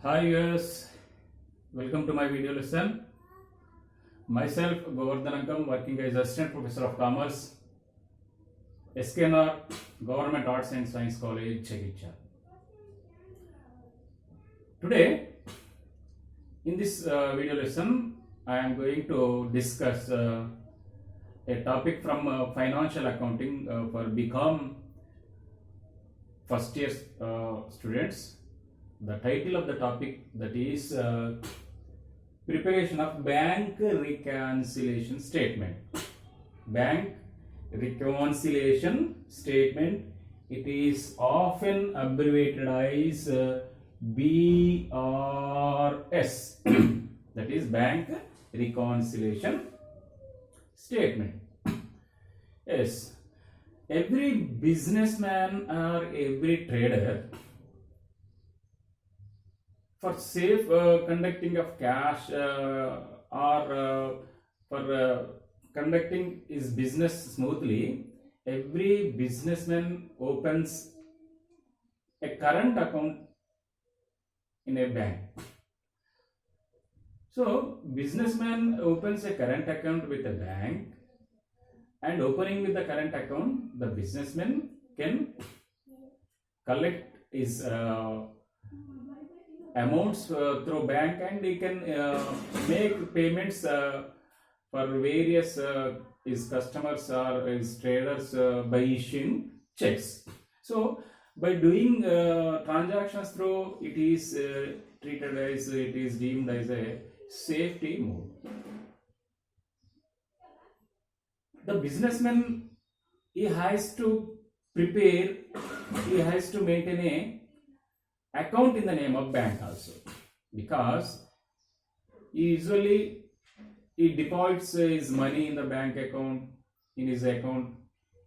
Hi guys, welcome to my video lesson. Myself Govardhan Ankam, working as Assistant Professor of Commerce, SKNR Government Arts and Science College, Chegicha. Today, in this video lesson, I am going to discuss a topic from financial accounting for BCom first year students. The title of the topic that is preparation of bank reconciliation statement. Bank reconciliation statement. It is often abbreviated as BRS. That is bank reconciliation statement. Yes, every businessman or every trader, for safe conducting of cash or for conducting his business smoothly, every businessman opens a current account in a bank. So businessman opens a current account with a bank, and opening with the current account, the businessman can collect his amounts through bank, and he can make payments for various his customers or his traders by issuing checks. So by doing transactions through, it is treated as, it is deemed as a safety move. The businessman, he has to prepare, he has to maintain a account in the name of bank also, because usually he deposits his money in the bank account, in his account,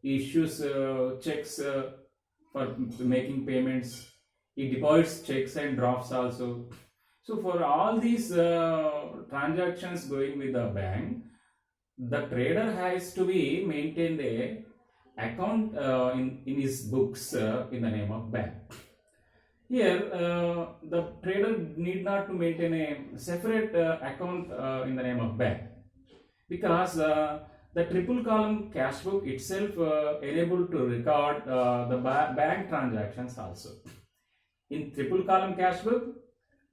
he issues checks for making payments, he deposits checks and drafts also. So for all these transactions going with the bank, the trader has to be maintained a account in his books in the name of bank. Here, the trader need not to maintain a separate account in the name of bank, because the triple column cash book itself enabled to record the bank transactions also. In triple column cash book,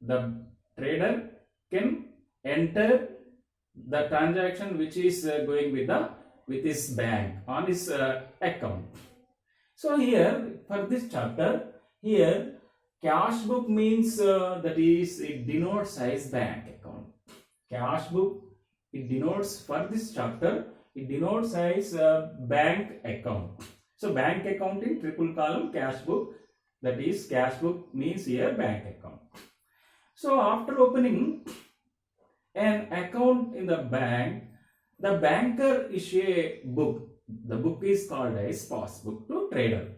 the trader can enter the transaction which is going with his bank on his account. So here, for this chapter, here cash book means that is, it denotes as bank account. Cash book, it denotes, for this chapter, it denotes as bank account. So bank account in triple column cash book, that is cash book means here bank account. So after opening an account in the bank, the banker issue a book. The book is called as passbook to trader.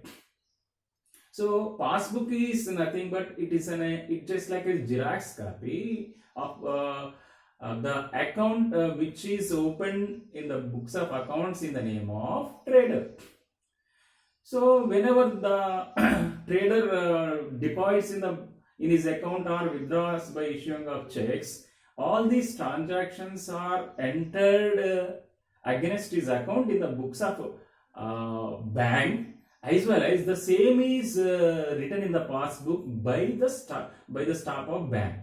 So passbook is nothing but it is it just like a Xerox copy of the account which is opened in the books of accounts in the name of trader. So whenever the trader deposits in his account or withdraws by issuing of checks, all these transactions are entered against his account in the books of bank, as well as the same is written in the passbook by the staff of bank.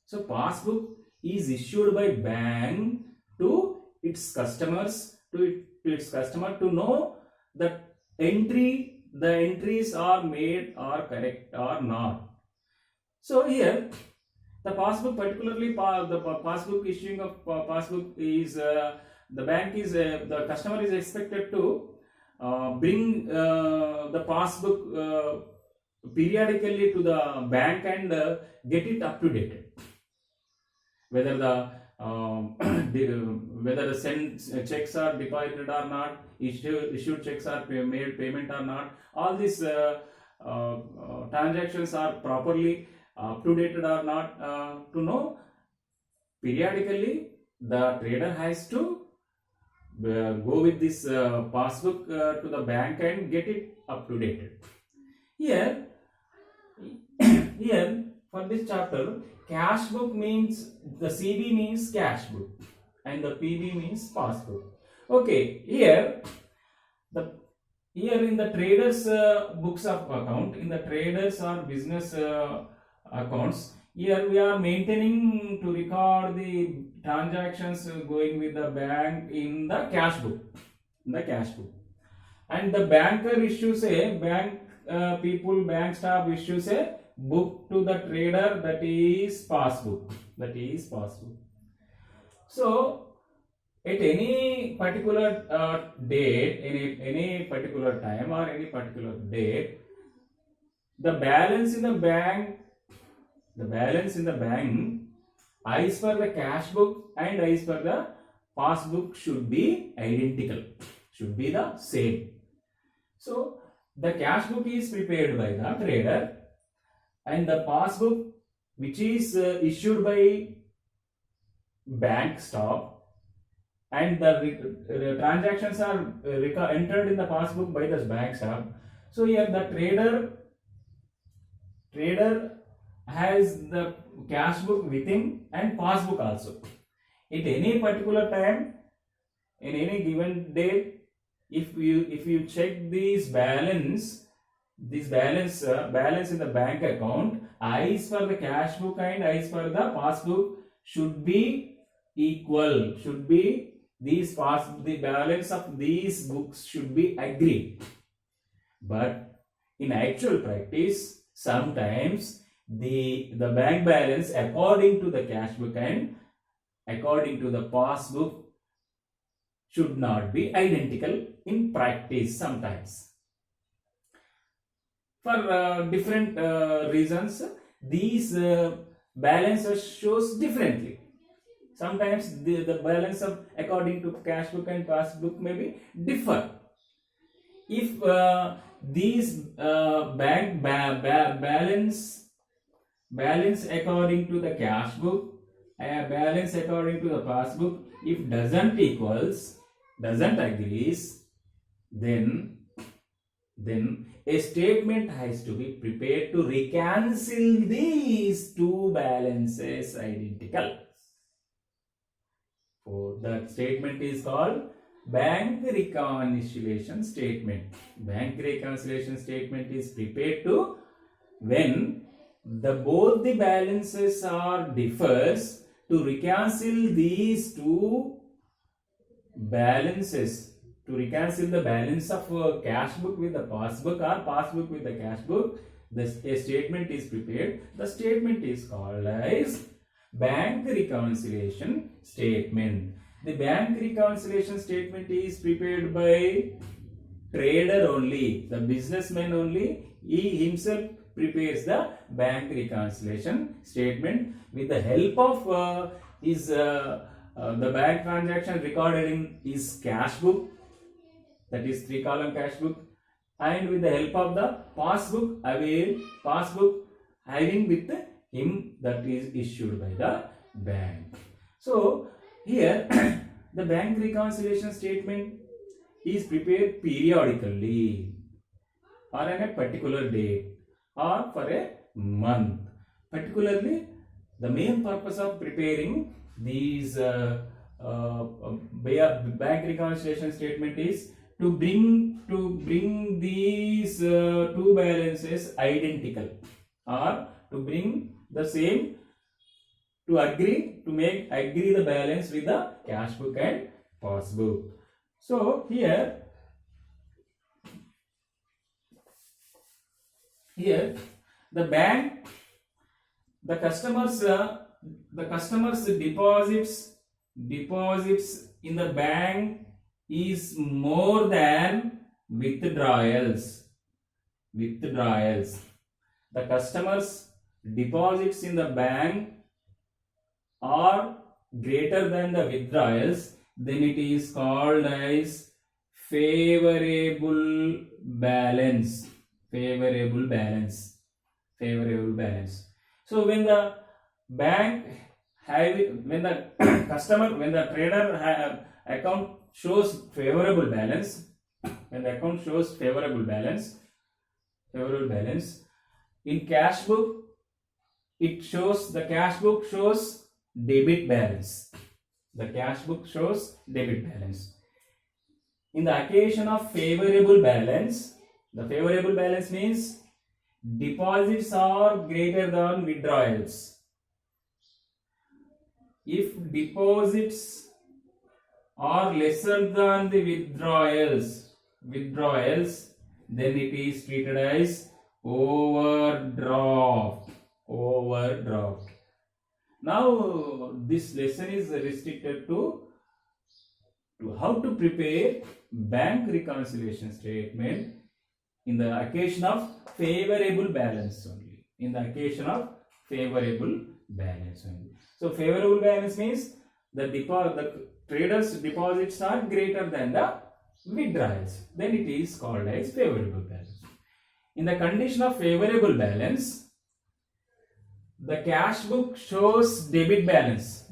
So passbook is issued by bank to its customers, to its customer, to know that the entries are made or correct or not. So here the passbook, particularly the passbook issuing of passbook is the bank is the customer is expected to bring the passbook periodically to the bank and get it up to date. Whether the whether the sent checks are deposited or not, issued checks are made payment or not, all these transactions are properly up to date or not. To know periodically, the trader has to go with this passbook to the bank and get it up to date. Here, here for this chapter, cash book means the CB means cash book and the PB means passbook. Okay, here the here in the traders books of account, in the traders or business accounts, here we are maintaining to record the transactions going with the bank in the cash book, and the banker issues a bank bank staff issues a book to the trader, that is passbook. So at any particular date, any particular time or any particular date, the balance in the bank as per the cash book and as per the passbook should be identical, should be the same. So the cash book is prepared by the trader and the passbook, which is issued by bank staff, and the transactions are entered in the passbook by the bank staff. So here the trader has the cash book with him and passbook also. At any particular time, in any given date, if you check balance in the bank account, as per the cash book and as per the passbook should be equal, the balance of these books should be agreed. But in actual practice, sometimes the bank balance according to the cash book and according to the passbook should not be identical in practice sometimes. For different reasons, these balances shows differently. Sometimes the balance of according to cash book and passbook may be differ. If these bank balance according to the cash book, balance according to the passbook, if doesn't agrees, then a statement has to be prepared to reconcile these two balances identical. So that statement is called bank reconciliation statement. Bank reconciliation statement is prepared to when both the balances are differs, to reconcile these two balances, to reconcile the balance of cash book with the passbook or passbook with the cash book, a statement is prepared. The statement is called as bank reconciliation statement. The bank reconciliation statement is prepared by trader only, the businessman only. He himself prepares the bank reconciliation statement with the help of the bank transaction recorded in his cash book, that is 3-column cash book, and with the help of the passbook having with him, that is issued by the bank. So here the bank reconciliation statement is prepared periodically or on a particular date or for a month. Particularly, the main purpose of preparing these bank reconciliation statement is to bring these two balances identical, or to bring the same, to make the balance with the cash book and passbook. So here the bank, the customers deposits in the bank is more than withdrawals. The customers deposits in the bank are greater than the withdrawals, then it is called as favorable balance. So when the bank when the trader account shows favorable balance, in cash book it shows, the cash book shows debit balance. The cash book shows debit balance. In the occasion of favorable balance, the favorable balance means deposits are greater than withdrawals. If deposits are lesser than the withdrawals, then it is treated as overdraft. Now this lesson is restricted to how to prepare bank reconciliation statement in the occasion of favorable balance only. So favorable balance means the trader's deposits are greater than the withdrawals. Then it is called as favorable balance. In the condition of favorable balance, the cash book shows debit balance.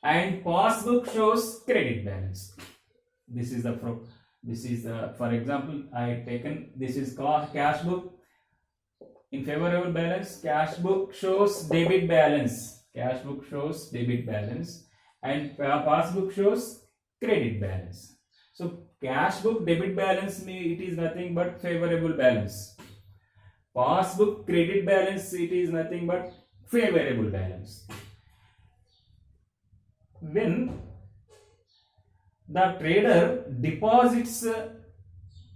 And passbook shows credit balance. This is for example, I have taken, this is cash book. In favorable balance, cash book shows debit balance. And passbook shows credit balance. So cash book debit balance it is nothing but favorable balance. Passbook credit balance, it is nothing but favorable balance. When the trader deposits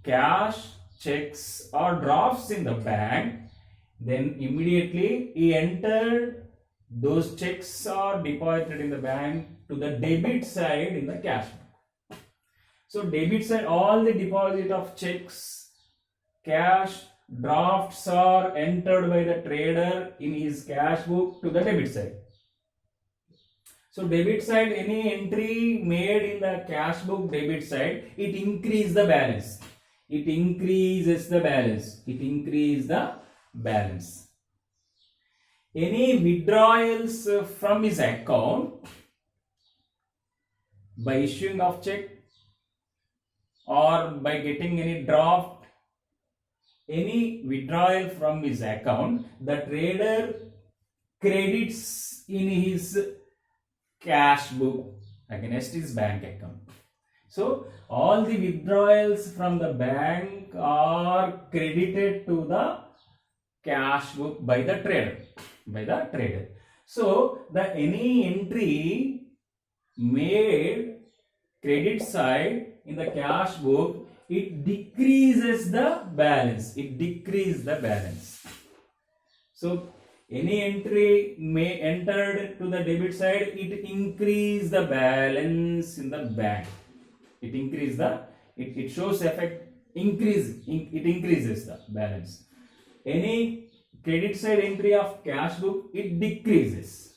cash, checks or drafts in the bank, then immediately he entered those checks are deposited in the bank to the debit side in the cash book. So debit side, all the deposit of checks, cash, drafts are entered by the trader in his cash book to the debit side. So debit side, any entry made in the cash book debit side, it increases the balance. Any withdrawals from his account by issuing of check or by getting any draft, any withdrawal from his account, the trader credits in his cash book against his bank account. So all the withdrawals from the bank are credited to the cash book by the trader. So the any entry made credit side in the cash book, it decreases the balance. So any entry entered to the debit side, it increase the balance in the bank. It shows effect increases the balance. Any credit side entry of cash book, it decreases.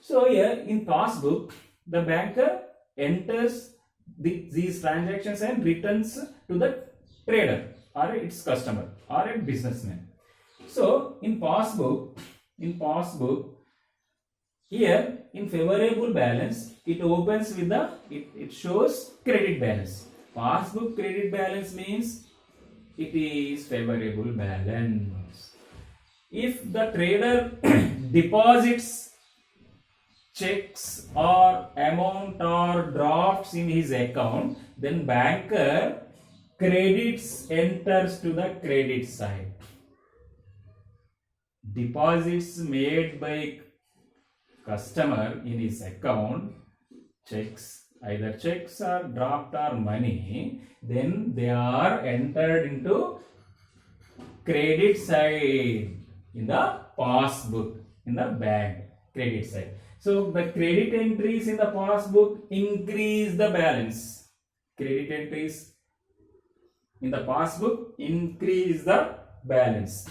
So here in passbook, the banker enters these transactions and returns to the trader or its customer or a businessman. So in passbook, here in favorable balance, it opens with it shows credit balance. Passbook credit balance means it is favorable balance. If the trader deposits checks or amount or drafts in his account, then banker credits enters to the credit side. Deposits made by customer in his account, either checks or draft or money, then they are entered into credit side in the passbook in the bank credit side. So the credit entries in the passbook increase the balance. Credit entries in the passbook increase the balance.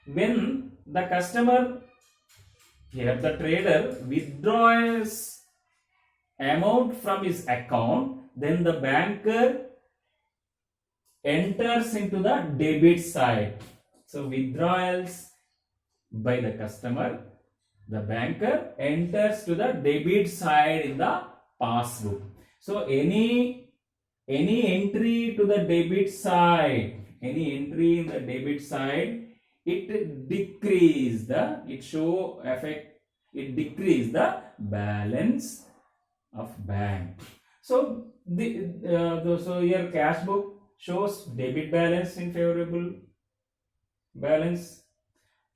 When the customer, here the trader, withdraws amount from his account, then the banker enters into the debit side. So withdrawals by the customer, the banker enters to the debit side in the passbook. So any entry to the debit side any entry in the debit side, it decrease the, it show effect, it decrease the balance of bank. So so here cash book shows debit balance in favorable balance,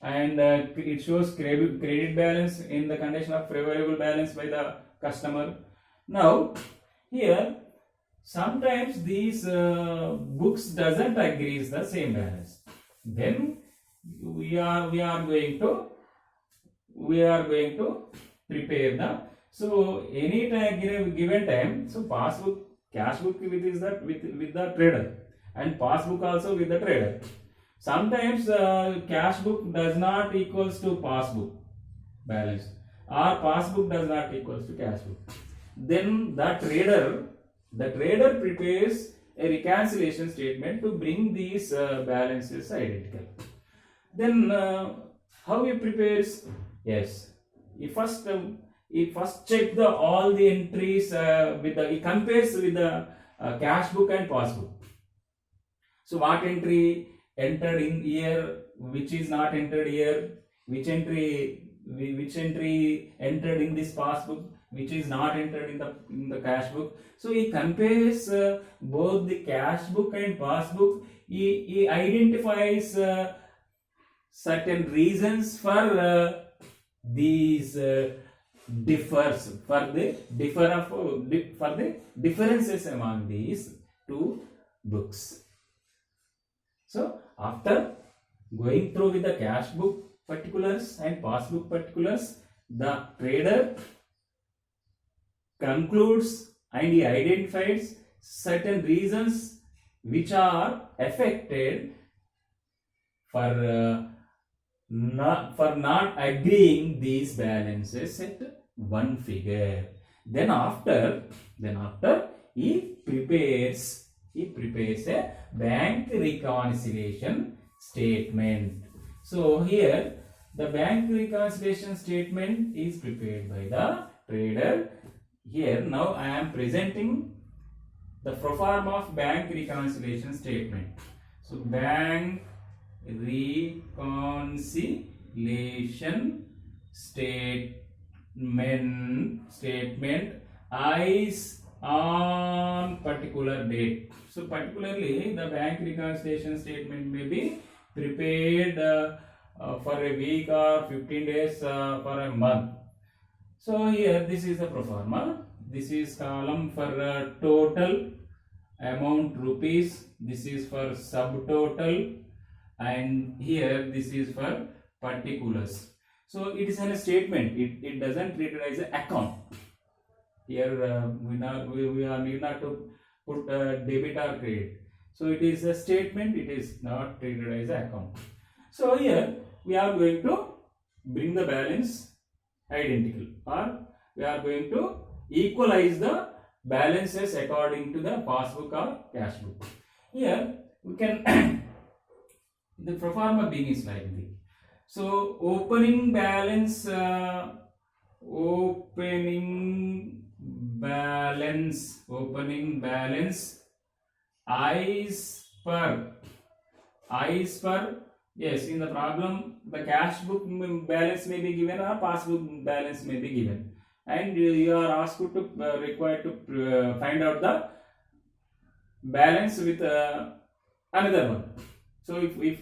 and it shows credit balance in the condition of favorable balance by the customer. Now here sometimes these books doesn't agree the same balance. Then we are going to prepare the, so any time given time, so passbook, cash book with is that with the trader, and passbook also with the trader. Sometimes cash book does not equals to passbook balance, or passbook does not equals to cash book. Then the trader prepares a reconciliation statement to bring these balances identical. Then how he prepares? Yes, he first check the all the entries with the, he compares with the cash book and passbook. So what entry entered in here, which is not entered here, which entry entered in this passbook, which is not entered in the cash book. So he compares both the cash book and passbook. He identifies certain reasons for these differs, for the differences among these two books. So after going through with the cash book particulars and passbook particulars, the trader concludes and he identifies certain reasons which are affected for not agreeing these balances at one figure. Then after he prepares a bank reconciliation statement. So here the bank reconciliation statement is prepared by the trader. Here now I am presenting the pro forma of bank reconciliation statement. So bank reconciliation statement eyes on particular date. So particularly the bank reconciliation statement may be prepared for a week or 15 days for a month. So here this is the pro forma. This is column for total amount rupees. This is for subtotal, and here this is for particulars. So it is a statement. It doesn't treat it as an account. Here we are need not to put debit or credit. So it is a statement. It is not treated as an account. So here we are going to bring the balance identical, or we are going to equalize the balances according to the passbook or cash book. Here we can the pro forma begins like this. So opening balance eyes per, yes, in the problem the cash book balance may be given or passbook balance may be given, and you are asked to required to find out the balance with another one. So if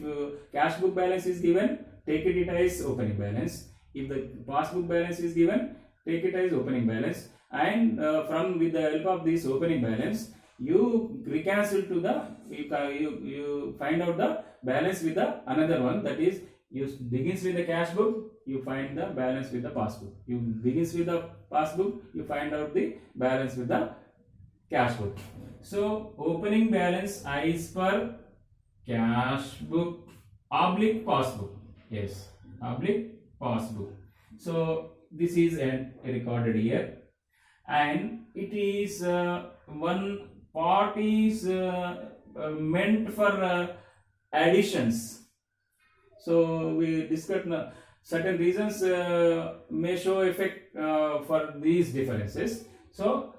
cash book balance is given, take it as opening balance. If the passbook balance is given, take it as opening balance, and from with the help of this opening balance, you reconcile to the, you find out the balance with the another one, that is you begins with the cash book, you find the balance with the passbook. You begins with the passbook, you find out the balance with the cash book. So opening balance is per cash book oblique passbook. Yes, oblique passbook. So this is recorded here, and it is one part is meant for additions. So we discussed certain reasons may show effect for these differences. So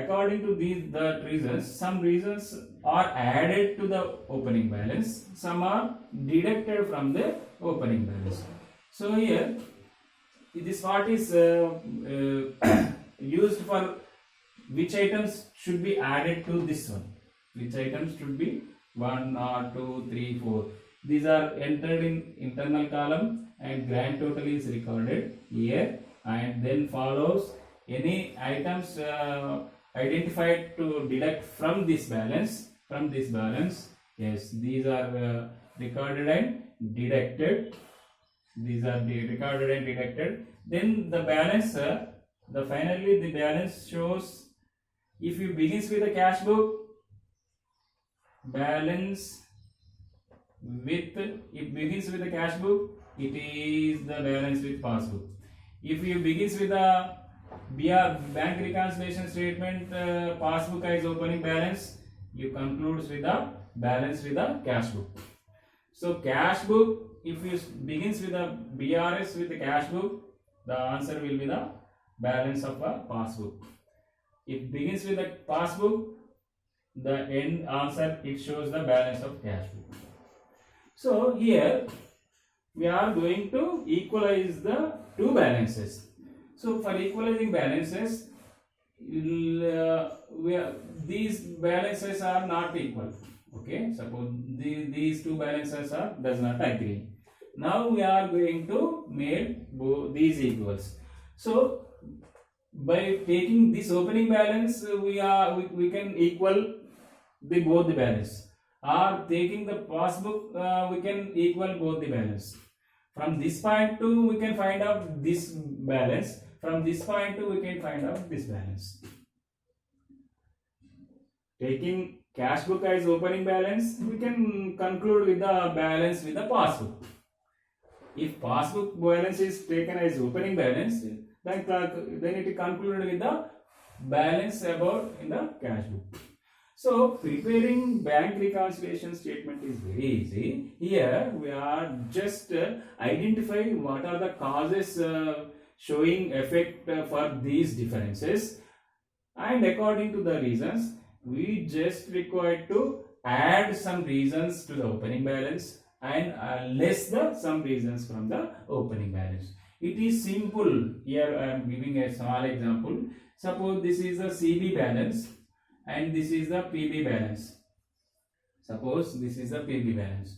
according to the reasons, some reasons are added to the opening balance, some are deducted from the opening balance. So here this part is used for which items should be added to this one, which items should be 1 or 2 3 4. These are entered in internal column and grand total is recorded here, and then follows any items identified to deduct from this balance. Yes, these are recorded and deducted. These are recorded and deducted. Then the balance, finally the balance shows, if you begins with a cash book, balance with, it begins with the cash book, it is the balance with passbook. If you begins with a bank reconciliation statement, passbook as opening balance, you concludes with the balance with the cash book. So cash book, if you begins with a BRS with the cash book, the answer will be the balance of a passbook. If begins with the passbook, the end answer, it shows the balance of cash book. So here we are going to equalize the two balances. So for equalizing balances, these balances are not equal. Okay, suppose these two balances does not agree. Now we are going to make these equals. So by taking this opening balance, we can equal both the balance, or taking the passbook, we can equal both the balance. From this point to we can find out this balance. From this point to we can find out this balance. Taking cash book as opening balance, we can conclude with the balance with the passbook. If passbook balance is taken as opening balance, then it is concluded with the balance about in the cash book. So preparing bank reconciliation statement is very easy. Here we are just identifying what are the causes showing effect for these differences, and according to the reasons, we just required to add some reasons to the opening balance and less some reasons from the opening balance. It is simple. Here I am giving a small example. Suppose this is the CB balance and this is the PB balance. Suppose this is the PB balance.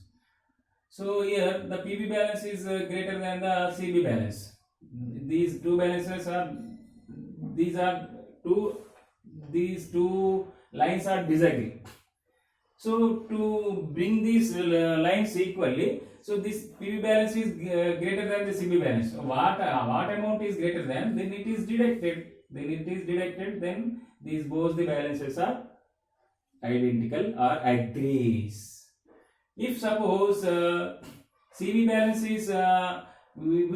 So here the PB balance is greater than the CB balance. These two balances are, these two lines are disagree. So to bring these lines equally, so this PB balance is greater than the CB balance. So what amount is greater than, then it is deducted. Then these both the balances are identical or agrees. If suppose CB balance is we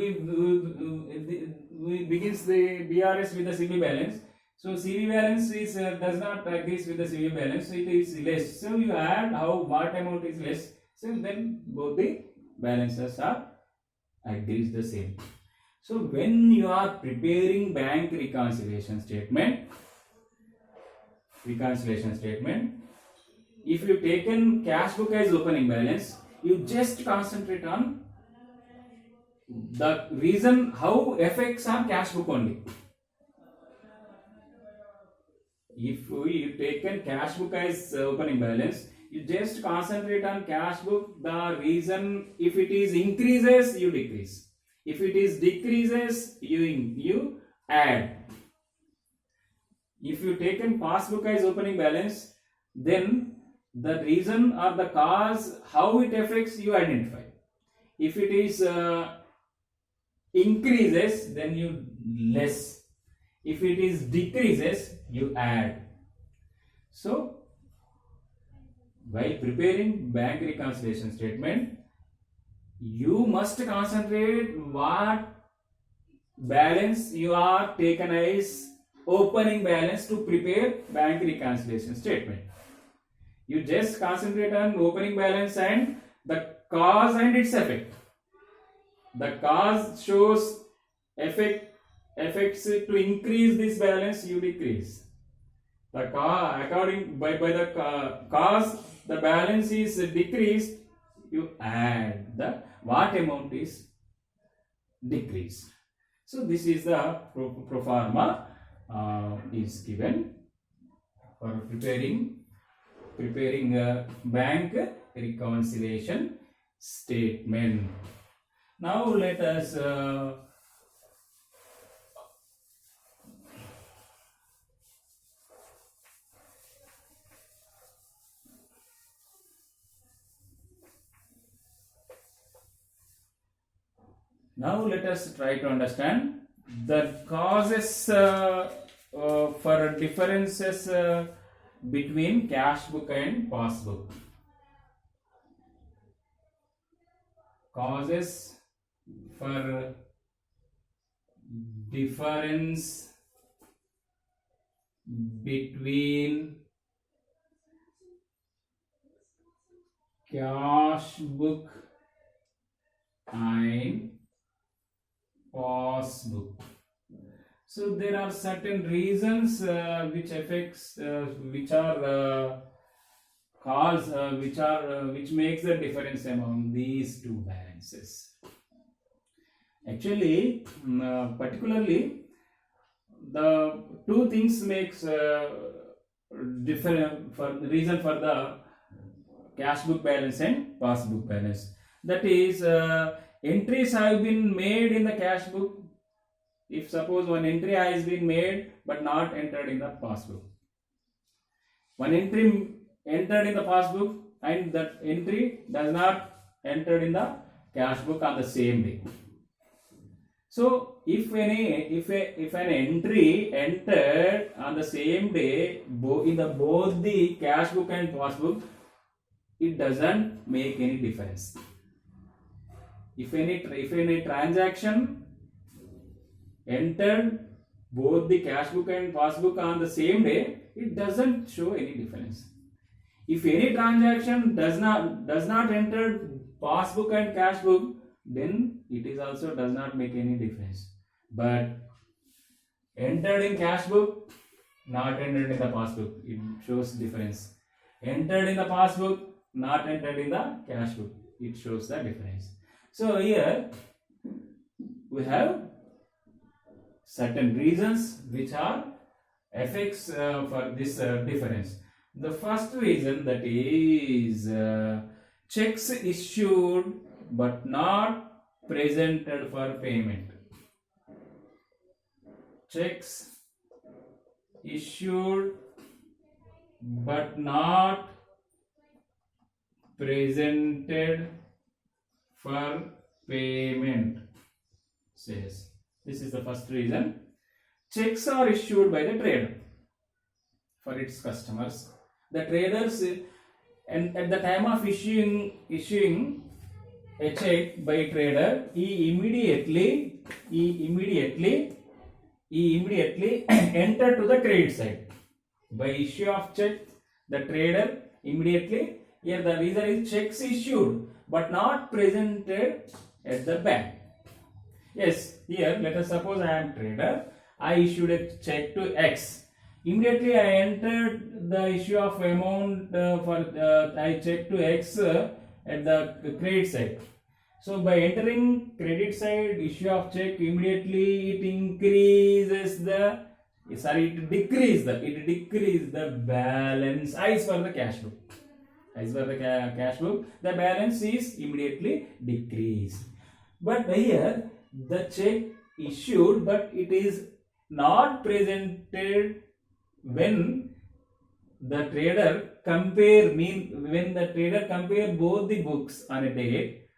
begins the BRS with the CB balance. So CB balance is does not agrees with the CB balance, so it is less. So you add what amount is less. So then both the balances are agrees the same. So when you are preparing bank reconciliation statement, if you taken cash book as opening balance, you just concentrate on the reason how affects on cash book only. If you taken cash book as opening balance, you just concentrate on cash book. The reason, if it is increases, you decrease. If it is decreases, you add. If you taken passbook as opening balance, then the reason or the cause how it affects you identify. If it is increases, then you less. If it is decreases, you add. So while preparing bank reconciliation statement, you must concentrate what balance you are taken as opening balance to prepare bank reconciliation statement. You just concentrate on opening balance and the cause and its effect. The cause shows affects it to increase this balance, you decrease. The according by the cause the balance is decreased, you add the what amount is decreased. So this is the pro forma is given for preparing a bank reconciliation statement. Now let us try to understand the causes for differences between cash book and passbook. Causes for difference between cash book and passbook. So there are certain reasons which affects which are cause which makes the difference among these two balances. Actually, particularly the two things makes different for the reason for the cash book balance and passbook balance. That is, entries have been made in the cash book. If suppose one entry has been made but not entered in the passbook, one entry entered in the passbook and that entry does not entered in the cash book on the same day. So if an entry entered on the same day in the both the cash book and passbook, it doesn't make any difference. If any transaction entered both the cash book and passbook on the same day, it doesn't show any difference. If any transaction does not enter passbook and cash book, then it is also does not make any difference. But entered in cash book, not entered in the passbook, it shows difference. Entered in the passbook, not entered in the cash book, it shows the difference. So here we have certain reasons which are effects for this difference. The first reason, that is checks issued but not presented for payment. Checks issued but not presented for payment, says. This is the first reason. Checks are issued by the trader for its customers. The traders, and at the time of issuing a check by trader, he immediately enter to the credit side. By issue of check, the trader immediately, here the reason is checks issued but not presented at the bank. Yes, here let us suppose I am trader, I issued a check to X. Immediately I entered the issue of amount I check to X at the credit side. So by entering credit side issue of check, immediately it decreases the balance as per the cash book. As per the cash book, the balance is immediately decreased. But here the check issued but it is not presented when the trader compare both the books on a date.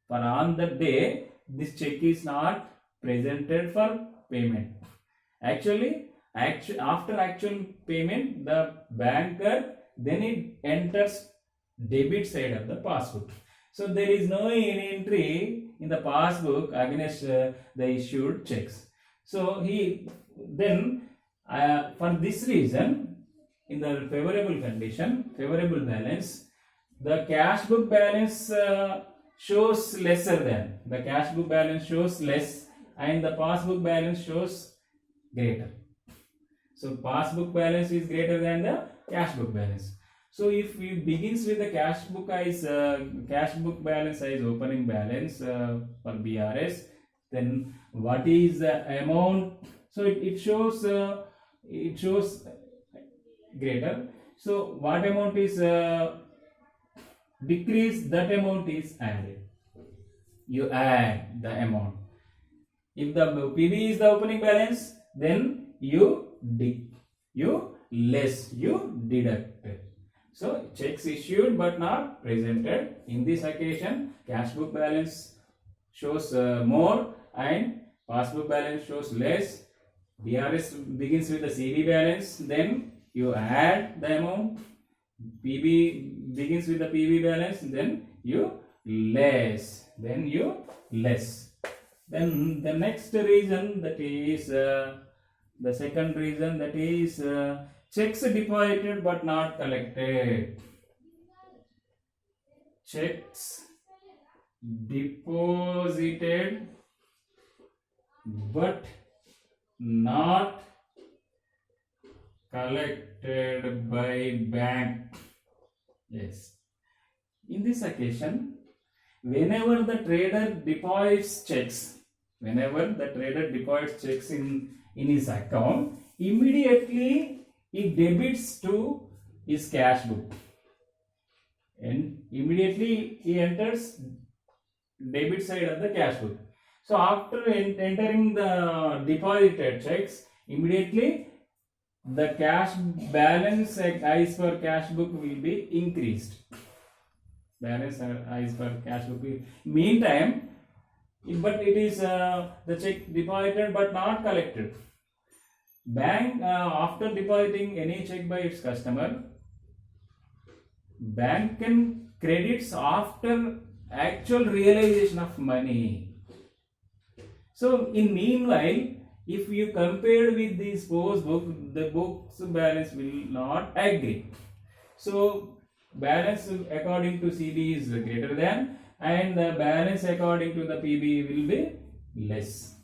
For on the day, this check is not presented for payment. Actually, after actual payment, the banker then it enters debit side of the passbook. So there is no any entry in the passbook against the issued checks. So for this reason, in the favorable balance, the cash book balance shows lesser than. The cash book balance shows less and the passbook balance shows greater. So passbook balance is greater than the cash book balance. So if we begins with the cash book balance as opening balance for BRS, then what is the amount? So it shows greater. So what amount is decrease, that amount is added. You add the amount. If the PB is the opening balance, then you deduct. So checks issued but not presented. In this occasion, cash book balance shows more and passbook balance shows less. BRS begins with the CB balance, then you add the amount. PB begins with the PB balance, then you less. Then the next reason, that is the second reason, that is checks deposited but not collected. Checks deposited but not collected by bank. Yes. In this occasion, whenever the trader deposits checks in his account, immediately he debits to his cash book and immediately he enters debit side of the cash book. So after entering the deposited checks, immediately the cash balance as per cash book will be increased. Balance as per cash book. Meantime, but it is the check deposited but not collected. Bank after depositing any check by its customer, bank can credits after actual realization of money. So in meanwhile, if you compare with this post book, the book's balance will not agree. So balance according to CB is greater than, and the balance according to the PB will be less.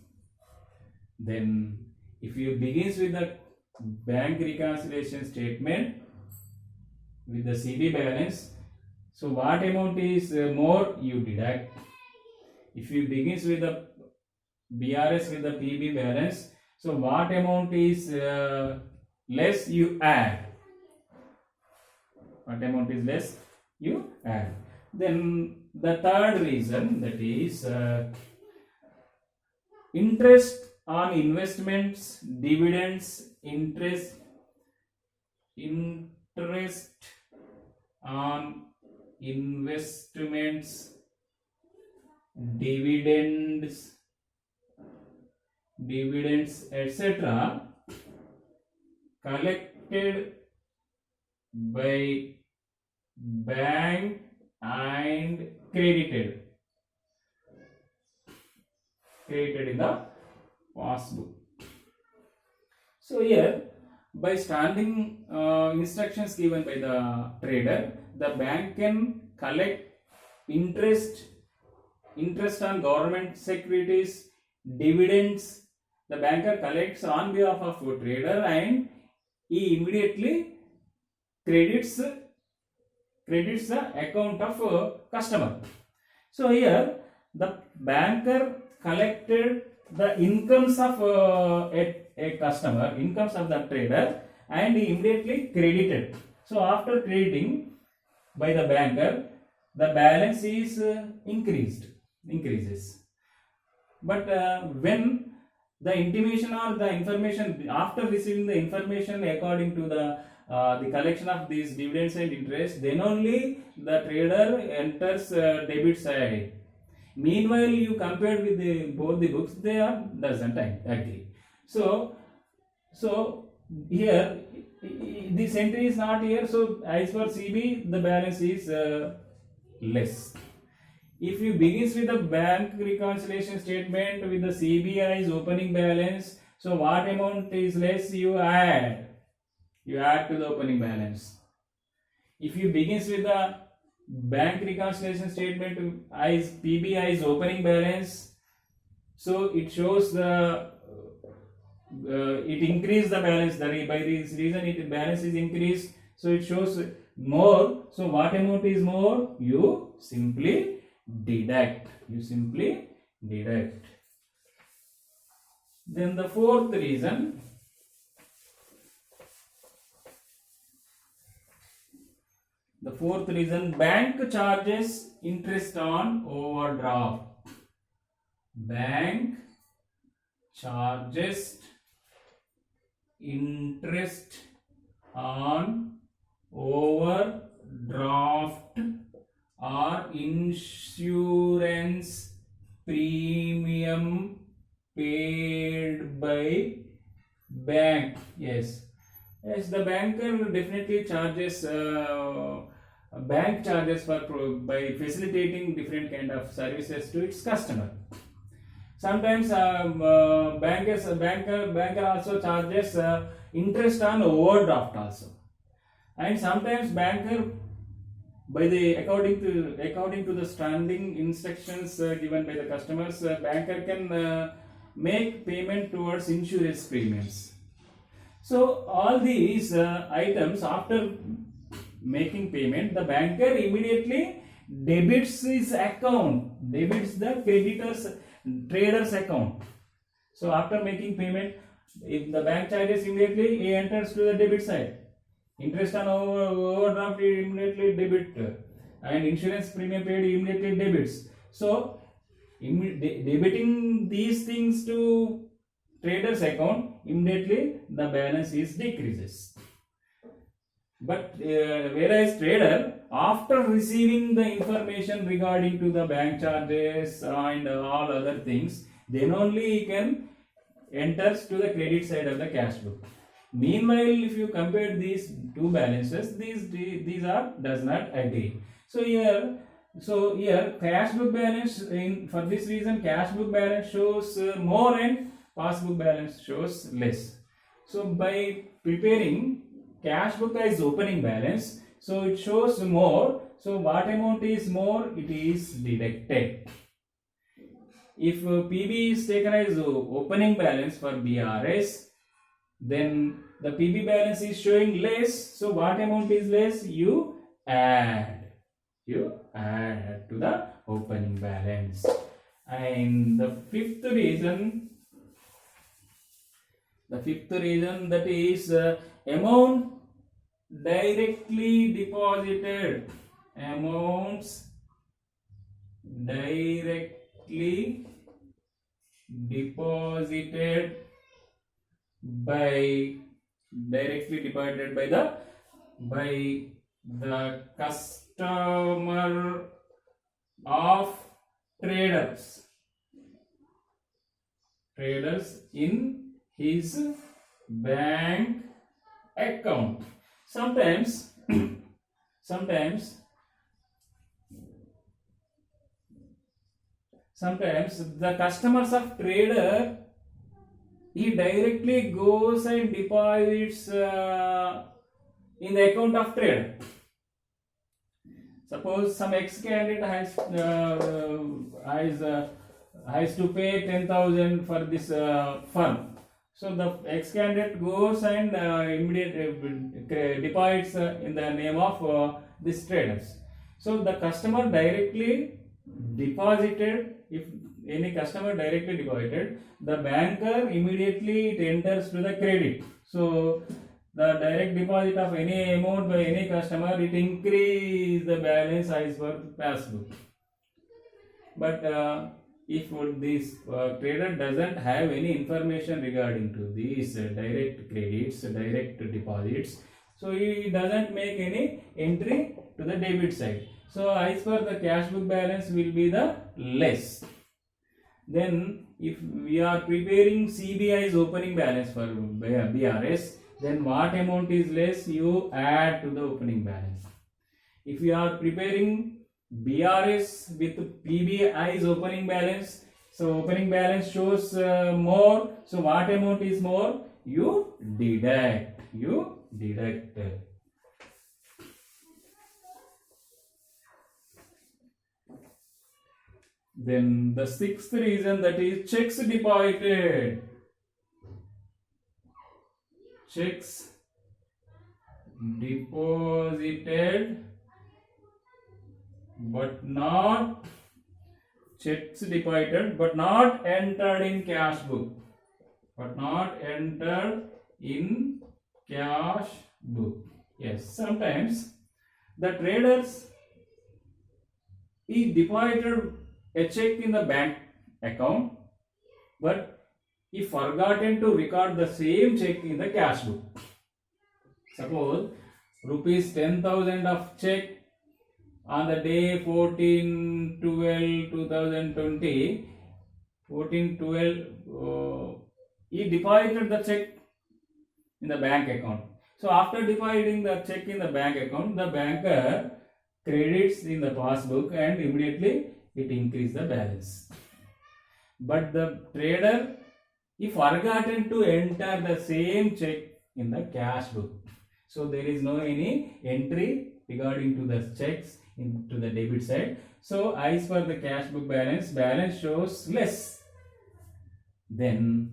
Then if you begins with the bank reconciliation statement with the CB balance, so what amount is more, you deduct. If you begins with the BRS with the PB balance, so what amount is less, you add. What amount is less, you add. Then the third reason, that is interest on investments, dividends, interest on investments, dividends, etc. collected by bank and credited in the passbook. So here, by standing instructions given by the trader, the bank can collect interest on government securities, dividends. The banker collects on behalf of a trader and he immediately credits the account of a customer. So here the banker collected the incomes of a customer, incomes of the trader, and he immediately credited. So after crediting by the banker, the balance is increases. But when the intimation or the information, after receiving the information according to the collection of these dividends and interest, then only the trader enters debit side. Meanwhile, you compared with both the books, they doesn't agree. So here this entry is not here. So as per CB, the balance is less. If you begins with the bank reconciliation statement with the CBI's opening balance, so what amount is less, you add to the opening balance. If you begins with the bank reconciliation statement as PBI's opening balance, so it shows the it increase the balance. By this reason, it balance is increased. So it shows more. So what amount is more? You simply deduct. You simply deduct. Then the fourth reason. The fourth reason, bank charges interest on overdraft. Bank charges interest on overdraft or insurance premium paid by bank. Yes, the banker definitely charges bank charges by facilitating different kind of services to its customer. Sometimes banker also charges interest on overdraft also, and sometimes banker by the according to the standing instructions given by the customers, banker can make payment towards insurance premiums. So all these items, after making payment, the banker immediately debits his account, debits the trader's account. So after making payment, if the bank charges, immediately he enters to the debit side. Interest on overdraft immediately debit, and insurance premium paid immediately debits. So debiting these things to trader's account, immediately the balance is decreases. But whereas trader, after receiving the information regarding to the bank charges and all other things, then only he can enters to the credit side of the cash book. Meanwhile, if you compare these two balances, these are does not agree. So here cash book balance, for this reason cash book balance shows more and passbook balance shows less. So by preparing cash book as opening balance, so it shows more. So what amount is more? It is deducted. If PB is taken as opening balance for BRS, then the PB balance is showing less. So what amount is less? You add to the opening balance. And the fifth reason, that is amount directly deposited. Amounts directly deposited by the customer of traders in his bank account. Sometimes the customers of trader, he directly goes and deposits in the account of trader. Suppose some ex-candidate has to pay 10,000 for this firm. So the ex-candidate goes and immediately deposits in the name of these traders. So the customer directly deposited. If any customer directly deposited, the banker immediately enters to the credit. So the direct deposit of any amount by any customer, it increase the balance as per passbook. But if this trader doesn't have any information regarding to these direct credits, direct deposits, so he doesn't make any entry to the debit side. So as per the cash book balance will be the less. Then if we are preparing CBI's opening balance for BRS, then what amount is less? You add to the opening balance. If you are preparing BRS with PBI's opening balance, so opening balance shows more. So what amount is more? You deduct. Then the sixth reason, that is checks deposited. checks deposited but not checks deposited but not entered in cash book, but not entered in cash book. Yes, sometimes the traders, he deposited a check in the bank account, but he forgotten to record the same check in the cash book. Suppose rupees 10,000 of check on the day 14/12/2020, 14/12, he deposited the check in the bank account. So after depositing the check in the bank account, the banker credits in the passbook and immediately it increases the balance. But the trader, he forgotten to enter the same check in the cash book. So there is no any entry regarding to the checks into the debit side. So as per the cash book balance, balance shows less. Then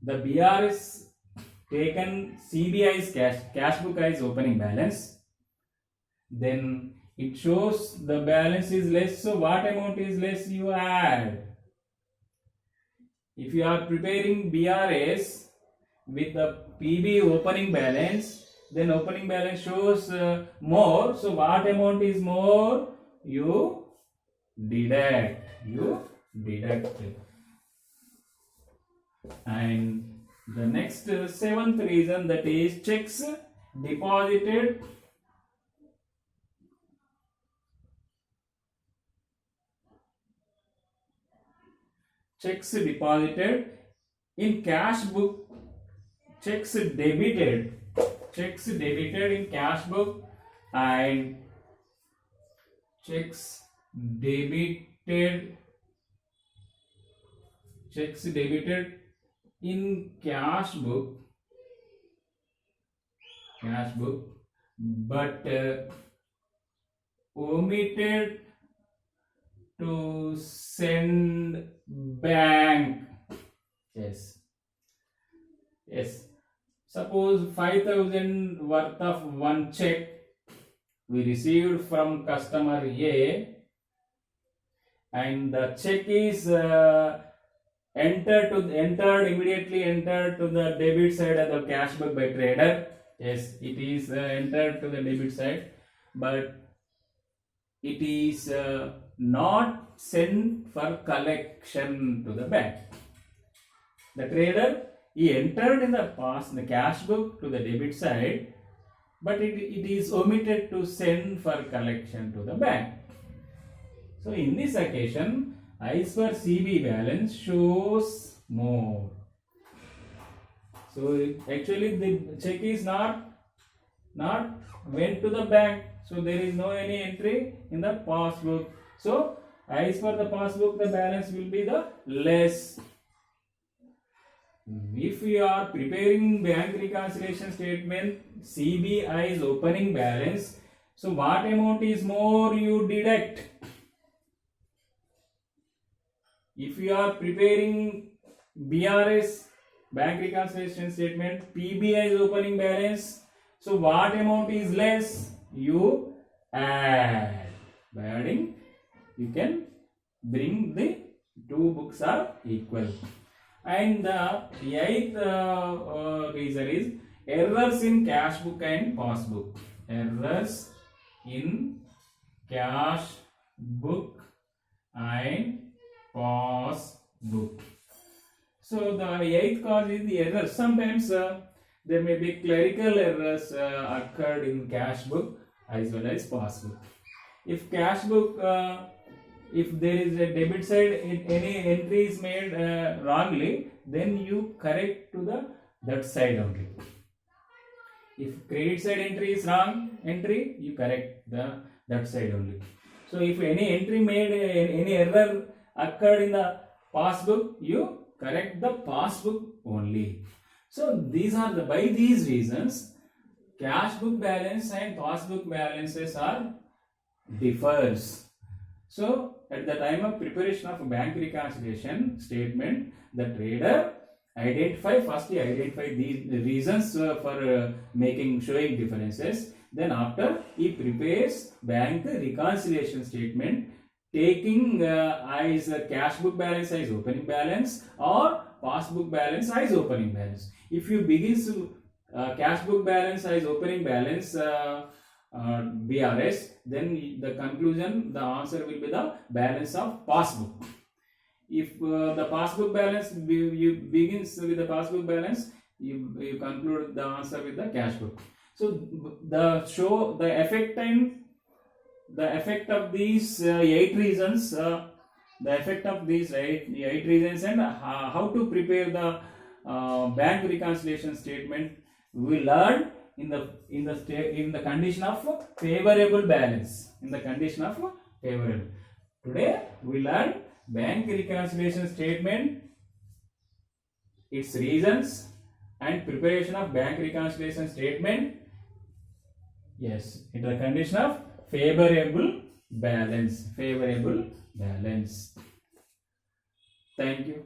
the BRS taken CBI's cash book as opening balance. Then it shows the balance is less. So what amount is less, you add. If you are preparing BRS with the PB opening balance, then opening balance shows more. So what amount is more, you deduct. And the next seventh reason, that is checks deposited in cash book, checks debited in cash book, and checks debited in cash book, but omitted to send bank. Yes. Suppose 5,000 worth of one check we received from customer A, and the check is immediately entered to the debit side of the cash book by trader. Yes, it is entered to the debit side, but it is not sent for collection to the bank. The trader, he entered in the past the cash book to the debit side, but it is omitted to send for collection to the bank. So in this occasion, as per CB balance shows more. So actually the check is not went to the bank. So there is no any entry in the passbook. So as per the passbook, the balance will be the less. If you are preparing bank reconciliation statement, CBI is opening balance. So what amount is more, you deduct. If you are preparing BRS, bank reconciliation statement, PBI is opening balance. So what amount is less, you add. By adding, you can bring the two books are equal. And the eighth reason is errors in cash book and passbook. Errors in cash book and passbook. So the eighth cause is the error. Sometimes there may be clerical errors occurred in cash book as well as passbook. If cash book, if there is a debit side, any entry is made wrongly, then you correct to that side only. If credit side entry is wrong entry, you correct that side only. So if any entry made, any error occurred in the passbook, you correct the passbook only. So these are by these reasons, cash book balance and passbook balances are differs. So at the time of preparation of a bank reconciliation statement, the trader First he identify the reasons for showing differences. Then after he prepares bank reconciliation statement, taking as cash book balance as opening balance or passbook balance as opening balance. If you begins cash book balance as opening balance BRS, then the conclusion, the answer will be the balance of passbook. If the passbook balance, you begins with the passbook balance, you conclude the answer with the cash book. So the effect of these 8 reasons, and how to prepare the bank reconciliation statement, we learned in the condition of favorable balance. Today we learned bank reconciliation statement, its reasons, and preparation of bank reconciliation statement. Yes, in the condition of favorable balance. Thank you.